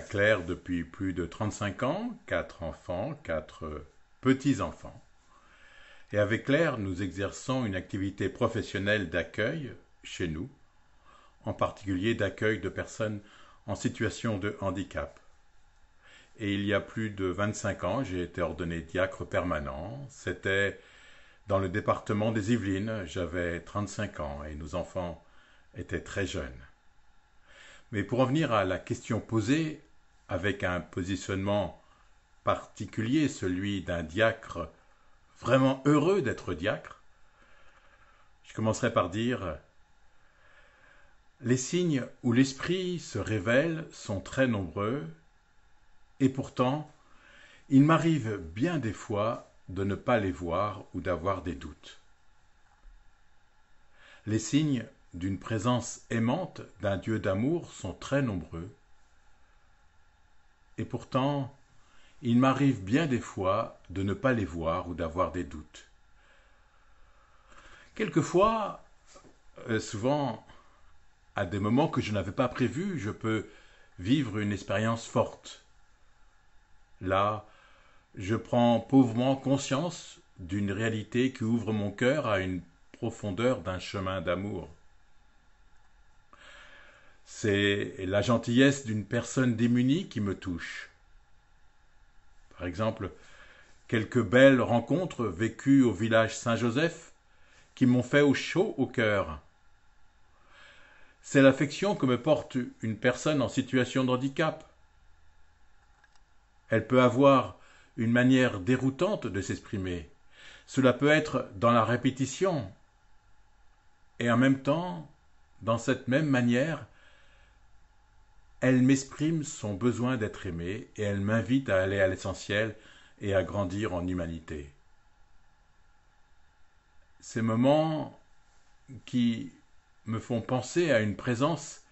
Claire depuis plus de 35 ans, 4 enfants, 4 petits-enfants. Et avec Claire, nous exerçons une activité professionnelle d'accueil chez nous, en particulier d'accueil de personnes en situation de handicap. Et il y a plus de 25 ans, j'ai été ordonné diacre permanent. C'était dans le département des Yvelines. J'avais 35 ans et nos enfants étaient très jeunes. Mais pour revenir à la question posée, avec un positionnement particulier, celui d'un diacre vraiment heureux d'être diacre, je commencerai par dire: les signes où l'esprit se révèle sont très nombreux, et pourtant, il m'arrive bien des fois de ne pas les voir ou d'avoir des doutes. Les signes d'une présence aimante d'un Dieu d'amour sont très nombreux, et pourtant, il m'arrive bien des fois de ne pas les voir ou d'avoir des doutes. Quelquefois, souvent, à des moments que je n'avais pas prévus, je peux vivre une expérience forte. Là, je prends pauvrement conscience d'une réalité qui ouvre mon cœur à une profondeur d'un chemin d'amour. C'est la gentillesse d'une personne démunie qui me touche. Par exemple, quelques belles rencontres vécues au village Saint-Joseph qui m'ont fait chaud au cœur. C'est l'affection que me porte une personne en situation de handicap. Elle peut avoir une manière déroutante de s'exprimer. Cela peut être dans la répétition. Et en même temps, dans cette même manière, elle m'exprime son besoin d'être aimée et elle m'invite à aller à l'essentiel et à grandir en humanité. Ces moments qui me font penser à une présence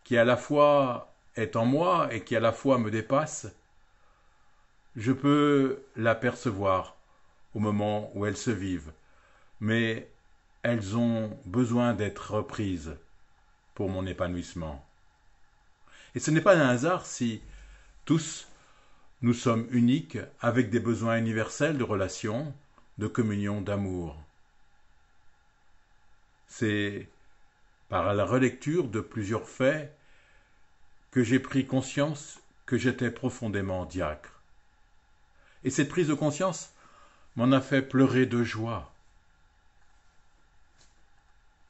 qui à la fois est en moi et qui à la fois me dépasse, je peux l'apercevoir au moment où elles se vivent, mais elles ont besoin d'être reprises pour mon épanouissement. Et ce n'est pas un hasard si tous nous sommes uniques avec des besoins universels de relation, de communion, d'amour. C'est par la relecture de plusieurs faits que j'ai pris conscience que j'étais profondément diacre. Et cette prise de conscience m'en a fait pleurer de joie.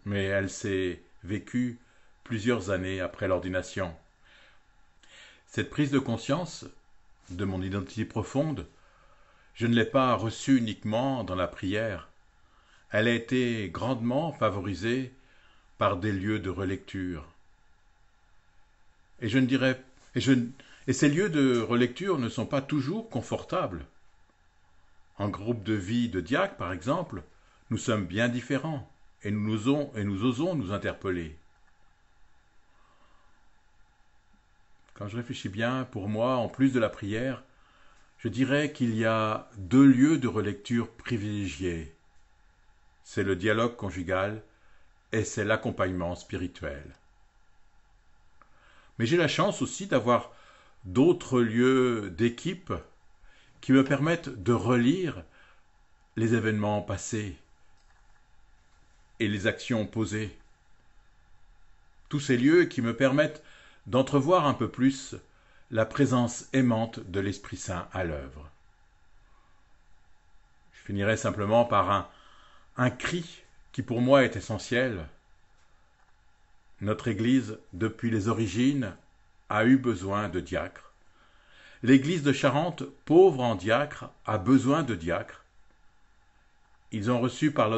Mais elle s'est vécue plusieurs années après l'ordination. Cette prise de conscience de mon identité profonde, je ne l'ai pas reçue uniquement dans la prière. Elle a été grandement favorisée par des lieux de relecture. Et ces lieux de relecture ne sont pas toujours confortables. En groupe de vie de diacre, par exemple, nous sommes bien différents et nous osons nous interpeller. Quand je réfléchis bien, pour moi, en plus de la prière, je dirais qu'il y a 2 lieux de relecture privilégiés. C'est le dialogue conjugal et c'est l'accompagnement spirituel. Mais j'ai la chance aussi d'avoir d'autres lieux d'équipe qui me permettent de relire les événements passés et les actions posées. Tous ces lieux qui me permettent d'entrevoir un peu plus la présence aimante de l'Esprit Saint à l'œuvre. Je finirai simplement par un cri qui pour moi est essentiel. Notre Église, depuis les origines, a eu besoin de diacres. L'Église de Charente, pauvre en diacres, a besoin de diacres. Ils ont reçu par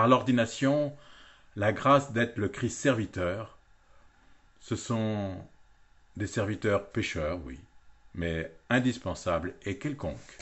l'ordination la grâce d'être le Christ serviteur. Ce sont des serviteurs pécheurs, oui, mais indispensables et quelconques.